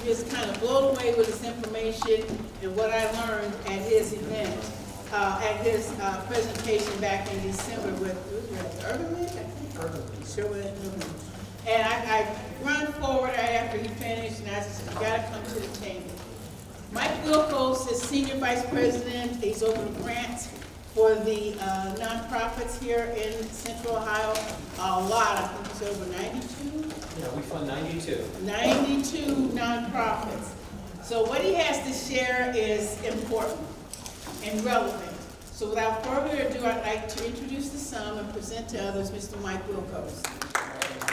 just kind of blown away with his information and what I learned at his event, at his presentation back in December with Urban League, I think. Urban League. Sure was Urban. And I run forward right after he finished, and I said, you gotta come to the table. Mike Wilkos is Senior Vice President. He's opened grants for the nonprofits here in Central Ohio. A lot, I think it's over 92. Yeah, we fund 92. 92 nonprofits. So what he has to share is important and relevant. So without further ado, I'd like to introduce to some and present to others Mr. Mike Wilkos.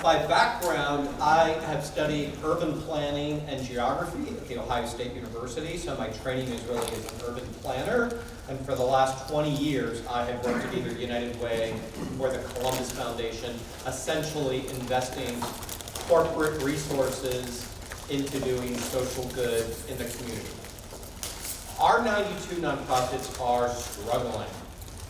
By background, I have studied urban planning and geography at The Ohio State University, so my training is really as an urban planner. And for the last 20 years, I have worked at either United Way or the Columbus Foundation, essentially investing corporate resources into doing social good in the community. Our 92 nonprofits are struggling.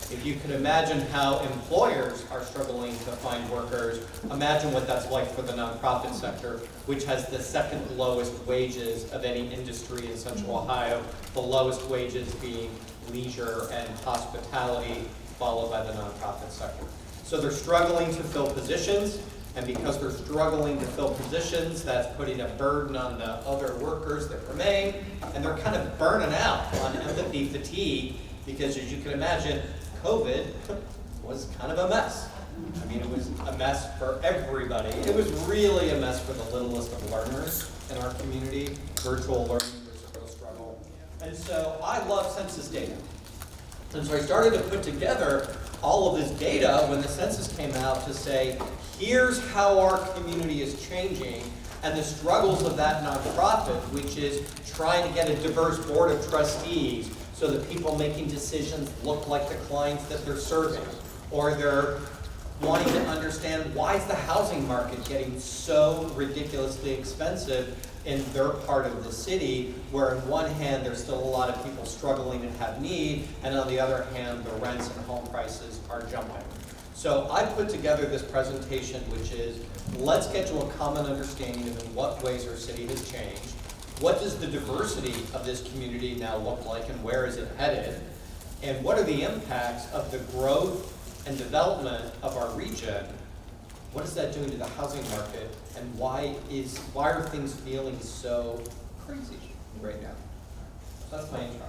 If you can imagine how employers are struggling to find workers, imagine what that's like for the nonprofit sector, which has the second lowest wages of any industry in Central Ohio, the lowest wages being leisure and hospitality, followed by the nonprofit sector. So they're struggling to fill positions, and because they're struggling to fill positions, that's putting a burden on the other workers that remain, and they're kind of burning out on empathy fatigue, because as you can imagine, COVID was kind of a mess. I mean, it was a mess for everybody. It was really a mess for the littlest of learners in our community. Virtual learning was a real struggle. And so I love census data. And so I started to put together all of this data when the census came out to say, here's how our community is changing and the struggles of that nonprofit, which is trying to get a diverse board of trustees so that people making decisions look like the clients that they're serving, or they're wanting to understand why is the housing market getting so ridiculously expensive in their part of the city, where on one hand there's still a lot of people struggling and have need, and on the other hand the rents and home prices are jumping. So I put together this presentation, which is, let's get to a common understanding of in what ways our city has changed. What does the diversity of this community now look like, and where is it headed? And what are the impacts of the growth and development of our region? What is that doing to the housing market, and why are things feeling so crazy right now? So that's my intro.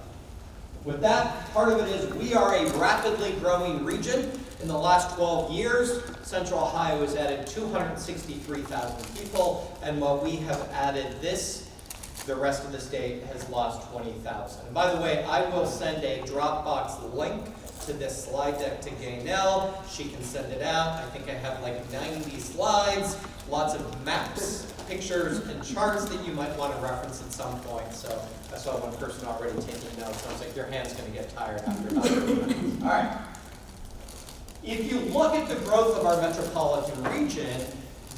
With that, part of it is we are a rapidly growing region. In the last 12 years, Central Ohio has added 263,000 people, and while we have added this, the rest of the state has lost 20,000. And by the way, I will send a Dropbox link to this slide deck to Gaynell. She can send it out. I think I have like 90 slides, lots of maps, pictures, and charts that you might want to reference at some point. So I saw one person already taking notes. I was like, your hand's going to get tired after about 30 minutes. All right. If you look at the growth of our metropolitan region,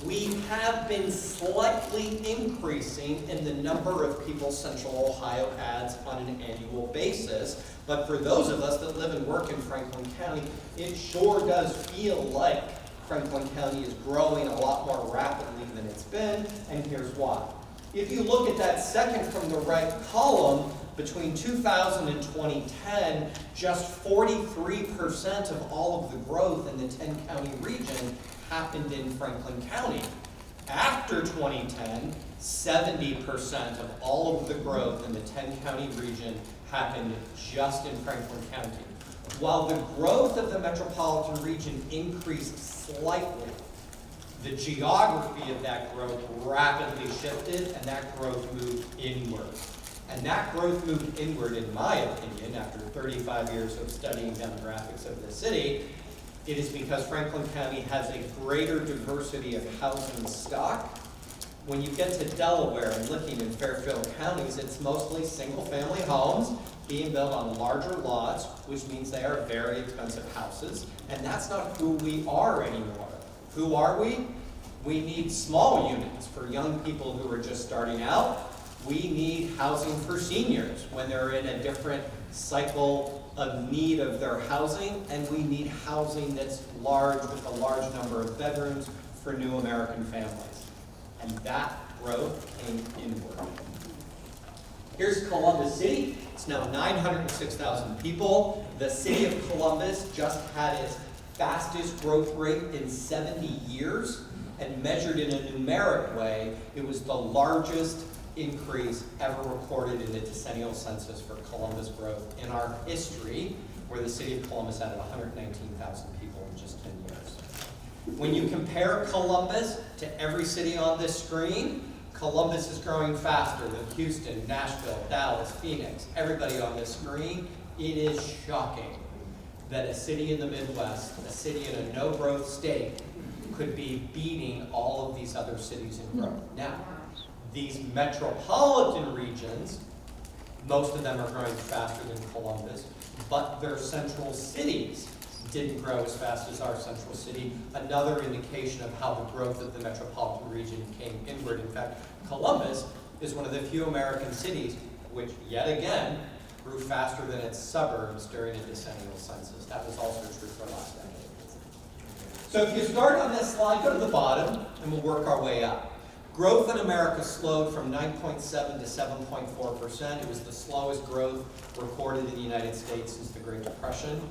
we have been slightly increasing in the number of people Central Ohio adds on an annual basis. But for those of us that live and work in Franklin County, it sure does feel like Franklin County is growing a lot more rapidly than it's been, and here's why. If you look at that second from the right column, between 2000 and 2010, just 43% of all of the growth in the 10-county region happened in Franklin County. After 2010, 70% of all of the growth in the 10-county region happened just in Franklin County. While the growth of the metropolitan region increased slightly, the geography of that growth rapidly shifted, and that growth moved inward. And that growth moved inward, in my opinion, after 35 years of studying demographics of the city. It is because Franklin County has a greater diversity of housing stock. When you get to Delaware and Licking and Fairfield counties, it's mostly single-family homes being built on larger lots, which means they are very expensive houses. And that's not who we are anymore. Who are we? We need small units for young people who are just starting out. We need housing for seniors when they're in a different cycle of need of their housing, and we need housing that's large with a large number of bedrooms for new American families. And that growth came inward. Here's Columbus City. It's now 906,000 people. The city of Columbus just had its fastest growth rate in 70 years, and measured in a numeric way, it was the largest increase ever recorded in the decennial census for Columbus growth in our history, where the city of Columbus added 119,000 people in just 10 years. When you compare Columbus to every city on this screen, Columbus is growing faster than Houston, Nashville, Dallas, Phoenix, everybody on this screen. It is shocking that a city in the Midwest, a city in a no-growth state, could be beating all of these other cities in growth. Now, these metropolitan regions, most of them are growing faster than Columbus, but their central cities didn't grow as fast as our central city. Another indication of how the growth of the metropolitan region came inward. In fact, Columbus is one of the few American cities which, yet again, grew faster than its suburbs during a decennial census. That was also true for last decade. So if you start on this slide, go to the bottom, and we'll work our way up. Growth in America slowed from 9.7 to 7.4%. It was the slowest growth recorded in the United States since the Great Depression,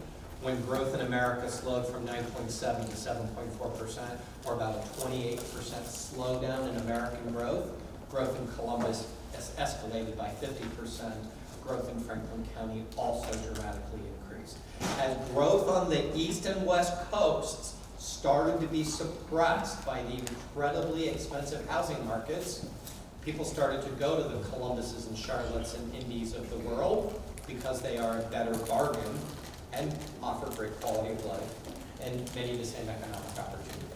when growth in America slowed from 9.7 to 7.4%, or about a 28% slowdown in American growth. Growth in Columbus has escalated by 50%. Growth in Franklin County also dramatically increased. As growth on the east and west coasts started to be suppressed by the incredibly expensive housing markets, people started to go to the Columbuses and Charlottes and Indies of the world because they are a better bargain and offer great quality of life and many of the same economic opportunities.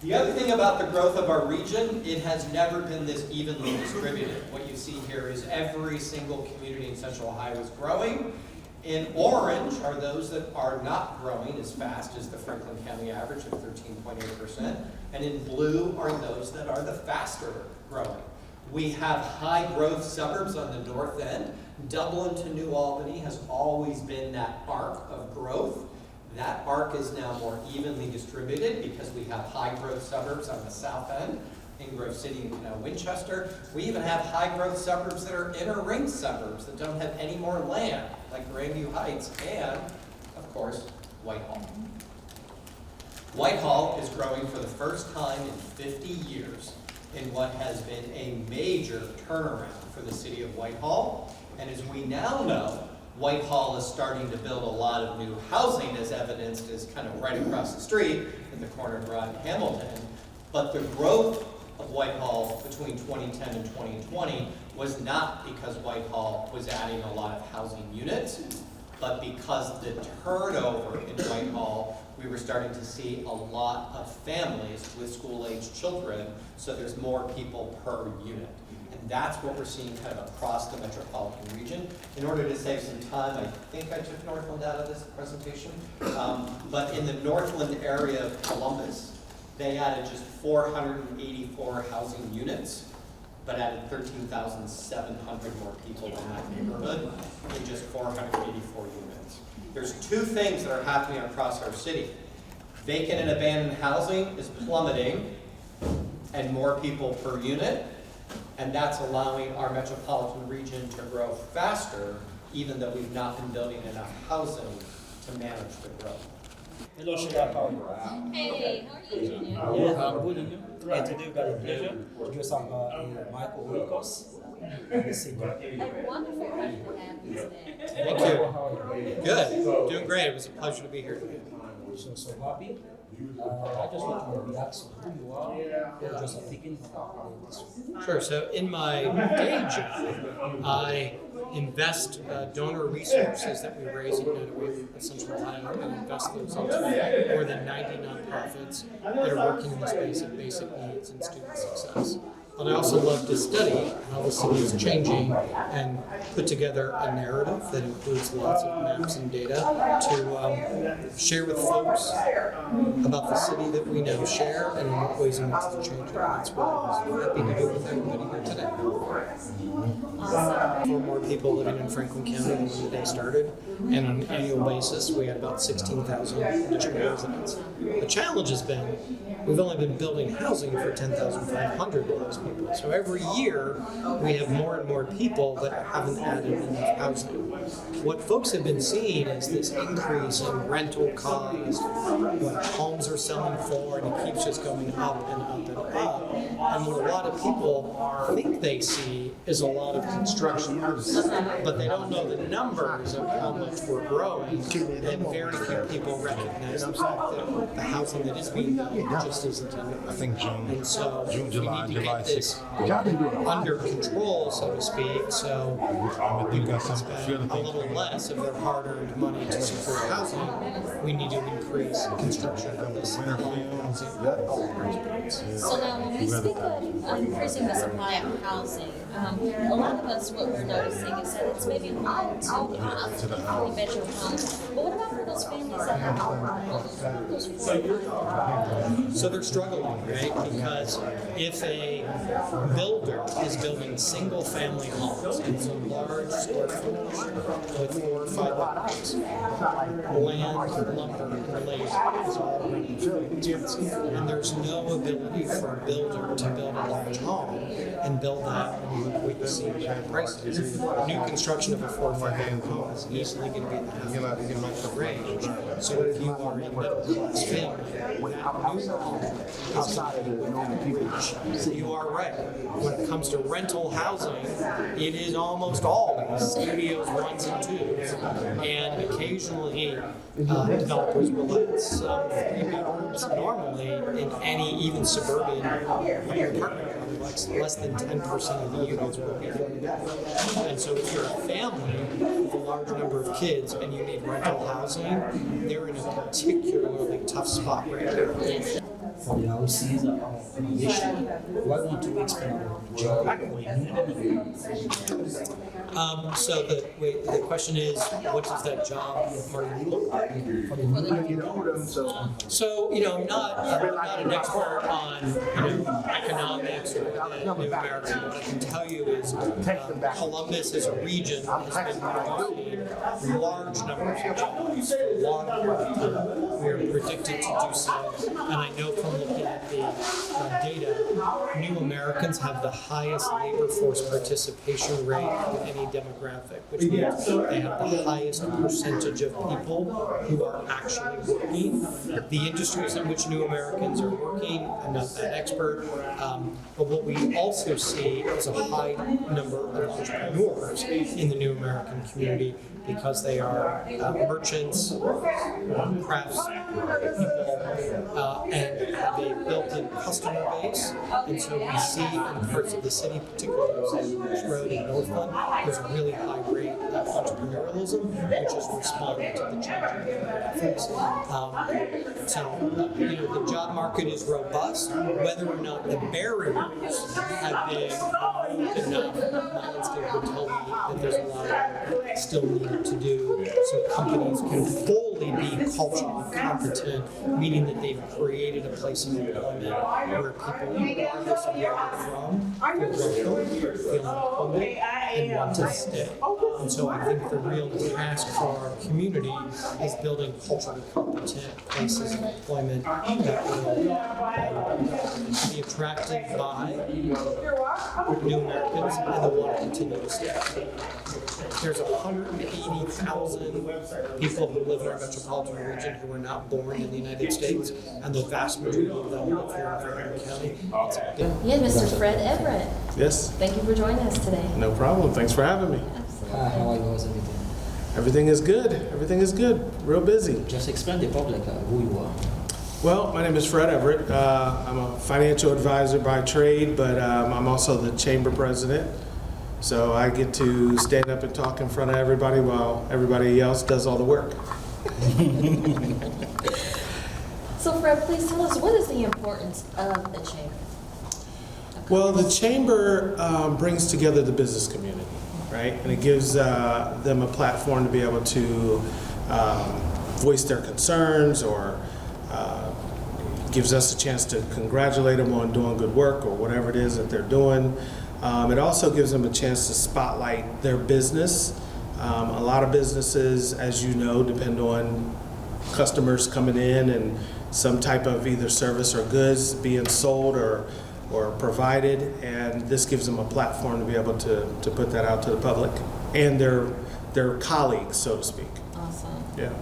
The other thing about the growth of our region, it has never been this evenly distributed. What you see here is every single community in Central Ohio is growing. In orange are those that are not growing as fast as the Franklin County average of 13.8%, and in blue are those that are the faster growing. We have high growth suburbs on the north end. Dublin to New Albany has always been that arc of growth. That arc is now more evenly distributed because we have high growth suburbs on the south end, in Grove City and Canal Winchester. We even have high growth suburbs that are inner ring suburbs that don't have any more land, like Grandview Heights and, of course, Whitehall. Whitehall is growing for the first time in 50 years in what has been a major turnaround for the city of Whitehall. And as we now know, Whitehall is starting to build a lot of new housing, as evidenced as kind of right across the street at the corner of Broad and Hamilton. But the growth of Whitehall between 2010 and 2020 was not because Whitehall was adding a lot of housing units, but because the turnover in Whitehall, we were starting to see a lot of families with school-aged children, so there's more people per unit. And that's what we're seeing kind of across the metropolitan region. In order to save some time, I think I took Northland out of this presentation, but in the Northland area of Columbus, they added just 484 housing units, but added 13,700 more people in that neighborhood in just 484 units. There's two things that are happening across our city. Vacant and abandoned housing is plummeting, and more people per unit, and that's allowing our metropolitan region to grow faster, even though we've not been building enough housing to manage the growth. Hello, Shida. How are you? Hey, how are you doing? Yeah, I'm good. And you? And today we got the pleasure to do some Michael Wilcox. Wonderful people to have you today. Thank you. How are you? Good. Doing great. It was a pleasure to be here today. So happy. I just want to relax who you are. Just thinking about this. Sure. So in my day job, I invest donor resources that we raise in Central Ohio and invest those into more than 90 nonprofits that are working in the space of basic needs and student success. But I also love to study how the city is changing and put together a narrative that includes lots of maps and data to share with folks about the city that we now share and in what ways it needs to change. And that's what I was happy to do with everybody here today. For more people living in Franklin County than when the day started, and on an annual basis, we had about 16,000 additional residents. The challenge has been we've only been building housing for 10,500 of those people. So every year, we have more and more people that haven't added enough housing. What folks have been seeing is this increase in rental costs, what homes are selling for, and it keeps just going up and up and up. And what a lot of people think they see is a lot of construction, but they don't know the numbers of how much we're growing, and very few people recognize the fact that the housing that is being built just isn't enough. I think June. And so June, July, we need to July get this 6th. under control, so to speak, so I think that's some spend a little less of their hard-earned money to support housing. We need to increase construction of this housing. So now, when we speak of increasing the supply of housing, a lot of us, what we're noticing is that it's maybe 1, 2, up to 3-bedroom homes. But what about for those families that have those 4 So they're struggling, right? Because if a builder is building single-family homes, it's a large square footage with 4 or 5 bedrooms, land, lumber, and labor is all running through it. And there's no ability for a builder to build a large home and build that and we see high prices. New construction of a 4 or 5 bedroom home is easily going to be in the half range. So if you are a middle-class family, that new home is you are right. When it comes to rental housing, it is almost all these studios, 1s and 2s, and occasionally developers will let some 3 bedrooms normally in any even suburban apartment complex, less than 10% of the units will be there. And so if you're a family with a large number of kids and you need rental housing, they're in a particularly tough spot right now. For the houses accommodation, why want to expand our job or So the question is, what does that job party look like? So I'm not an expert on economics or the New American. What I can tell you is Columbus as a region has been producing large numbers of jobs for a long period of time. We are predicted to do so, and I know from looking at the data, New Americans have the highest labor force participation rate of any demographic, which means they have the highest percentage of people who are actually working. The industries in which New Americans are working, I'm not that expert, but what we also see is a high number of entrepreneurs in the New American community because they are merchants, crafts people, and have a built-in customer base. And so we see in parts of the city, particularly Sandwich Road in Northland, there's a really high rate of entrepreneurialism, which is responding to the changing demographics. The job market is robust. Whether or not the barriers have been removed enough, my instinct would tell me that there's a lot of work still needed to do so companies can fully be culturally competent, meaning that they've created a place of employment where people, regardless of where they're from, feel welcome, feel included, and want to stay. And so I think the real task for our community is building culturally competent places of employment that will be attracted by New Americans and will want to continue to stay. There's 180,000 people who live in our metropolitan region who were not born in the United States, and the vast majority of them live here in Franklin County. Yeah, Mr. Fred Everett. Yes, Thank you for joining us today. no problem. Thanks for having me. How are you? How's everything? Everything is good. Everything is good. Real busy. Just explain the public who you are. Well, my name is Fred Everett. I'm a financial advisor by trade, but I'm also the chamber president. So I get to stand up and talk in front of everybody while everybody else does all the work. So Fred, please tell us, what is the importance of the chamber? Well, the chamber brings together the business community, right? And it gives them a platform to be able to voice their concerns, or gives us a chance to congratulate them on doing good work or whatever it is that they're doing. It also gives them a chance to spotlight their business. A lot of businesses, as you know, depend on customers coming in and some type of either service or goods being sold, or a or provided, and this gives them a platform to be able to put that out to the public and their colleagues, so to speak. Awesome. Yeah.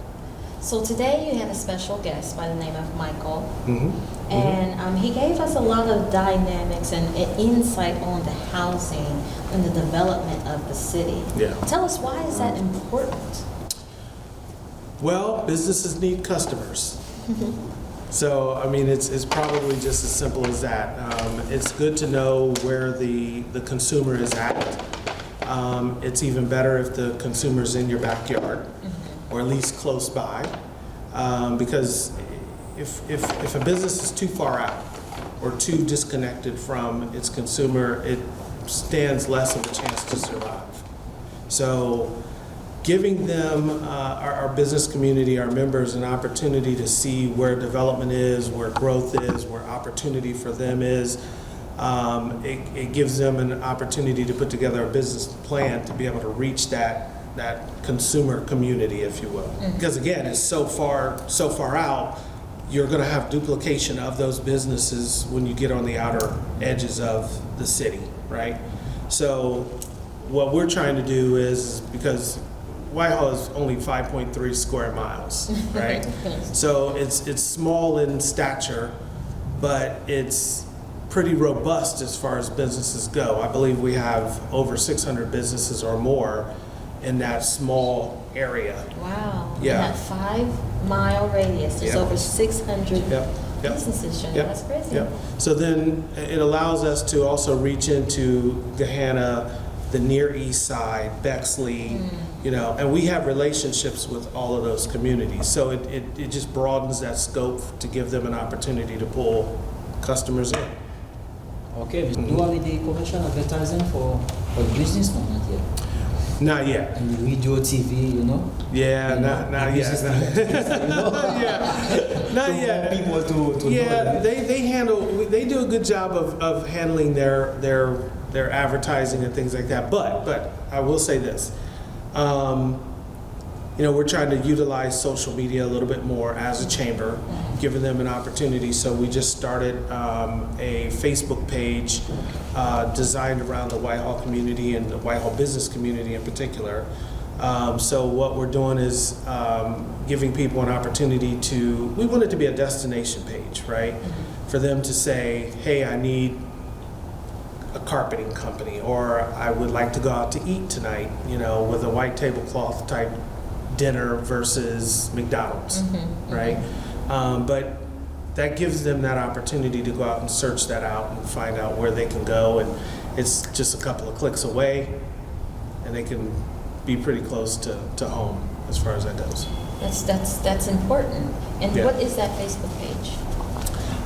So today you had a special guest by the name of Michael, Mm-hmm. and he gave us a lot of dynamics and insight on the housing and the development of the city. Yeah. Tell us, why is that important? Well, businesses need customers. So, I mean, it's probably just as simple as that. It's good to know where the consumer is at. It's even better if the consumer's in your backyard, or at least close by. Because if a business is too far out or too disconnected from its consumer, it stands less of a chance to survive. So giving them, our business community, our members, an opportunity to see where development is, where growth is, where opportunity for them is, it gives them an opportunity to put together a business plan to be able to reach that consumer community, if you will. Because again, it's so far out, you're going to have duplication of those businesses when you get on the outer edges of the city, right? So what we're trying to do is, because Whitehall is only 5.3 square miles, right? So it's small in stature, but it's pretty robust as far as businesses go. I believe we have over 600 businesses or more in that small area. Wow. Yeah. In that 5-mile radius, there's Yep. over 600 Yep. businesses, Junior. Yep. That's crazy. Yep. So then it allows us to also reach into Gahanna, the Near East Side, Bexley, and we have relationships with all of those communities. So it just broadens that scope to give them an opportunity to pull customers in. Okay, we do already commercial advertising for business, no, not yet. Not yet. And radio, TV, Yeah, not yet. business Not to yet. want people to Yeah, know. they do a good job of handling their advertising and things like that. But I will say this, we're trying to utilize social media a little bit more as a chamber, giving them an opportunity. So we just started a Facebook page designed around the Whitehall community and the Whitehall business community in particular. So what we're doing is giving people an opportunity we want it to be a destination page, right? For them to say, hey, I need a carpeting company, or I would like to go out to eat tonight, with a white tablecloth type dinner versus McDonald's, right? But that gives them that opportunity to go out and search that out and find out where they can go, and it's just a couple of clicks away, and they can be pretty close to home as far as that goes. That's important. And Yeah. what is that Facebook page?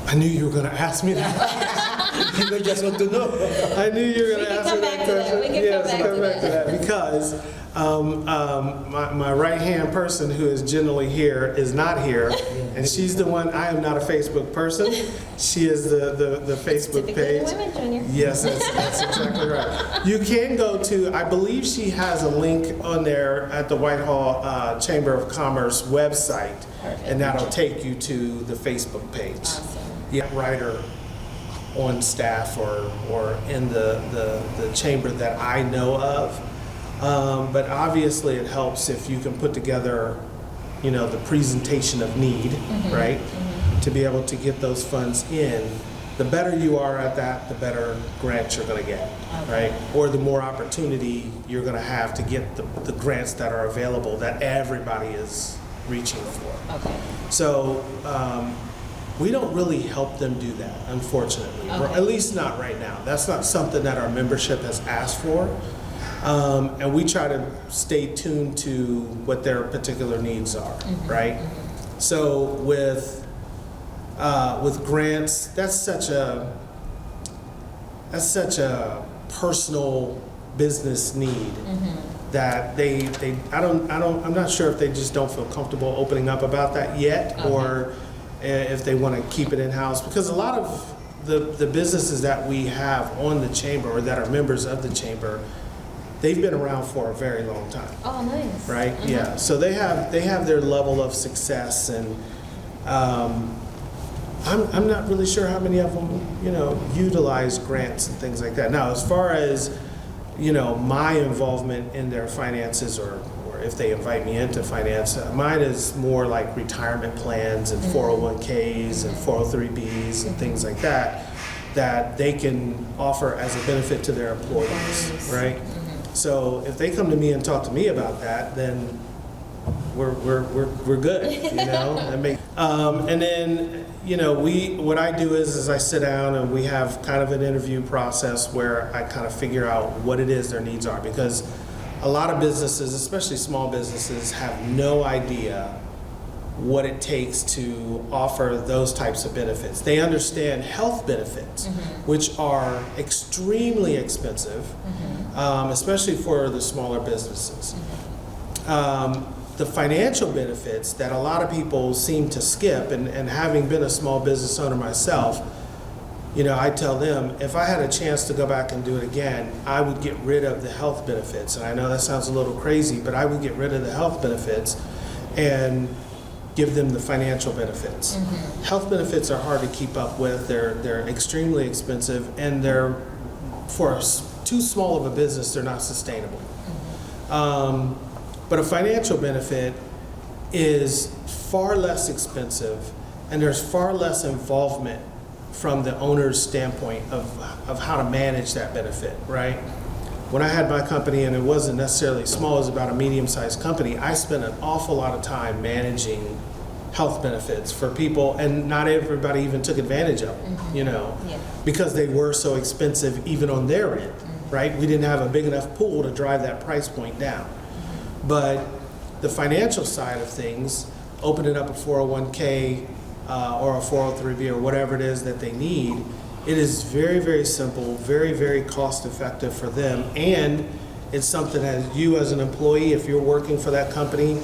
I knew you were going to ask me that. People just want to know. I knew you were going We to can ask come me back that to that. question. We can Yes, come back to that. Because my right-hand person, who is generally here, is not here, and she's the one. I am not a Facebook person. She is the Facebook Typically page. the women, Junior. Yes, that's exactly right. You can go to, I believe she has a link on there at the Whitehall Chamber of Commerce website, and that'll take you to the Facebook page. Awesome. Yeah, writer on staff or in the chamber that I know of. But obviously it helps if you can put together, the presentation of need, right? To be able to get those funds in. The better you are at that, the better grants you're going to get, right? Or the more opportunity you're going to have to get the grants that are available that everybody is reaching for. Okay. So we don't really help them do that, unfortunately, or at least not right now. That's not something that our membership has asked for. And we try to stay tuned to what their particular needs are, right? So with grants, that's such a personal business need that I'm not sure if they just don't feel comfortable opening up about that yet, or if they want to keep it in-house, because a lot of the businesses that we have on the chamber or that are members of the chamber, they've been around for a very long time. Oh, nice. Right? Yeah. So they have their level of success, and I'm not really sure how many of them, utilize grants and things like that. Now, as far as, my involvement in their finances or if they invite me into finance, mine is more like retirement plans and 401ks and 403bs and things like that, that they can offer as a benefit to their employees, right? So if they come to me and talk to me about that, then we're good, and then, what I do is I sit down and we have kind of an interview process where I kind of figure out what it is their needs are, because a lot of businesses, especially small businesses, have no idea what it takes to offer those types of benefits. They understand health benefits, which are extremely expensive, especially for the smaller businesses. The financial benefits that a lot of people seem to skip, and having been a small business owner myself, I tell them, if I had a chance to go back and do it again, I would get rid of the health benefits. And I know that sounds a little crazy, but I would get rid of the health benefits and give them the financial benefits. Health benefits are hard to keep up with. They're extremely expensive, and they're, for too small of a business, they're not sustainable. But a financial benefit is far less expensive, and there's far less involvement from the owner's standpoint of how to manage that benefit, right? When I had my company, and it wasn't necessarily small, it was about a medium-sized company, I spent an awful lot of time managing health benefits for people, and not everybody even took advantage of them, because they were so expensive even on their end, right? We didn't have a big enough pool to drive that price point down. But the financial side of things, opening up a 401k or a 403b or whatever it is that they need, it is very, very simple, very, very cost effective for them. And it's something that you as an employee, if you're working for that company,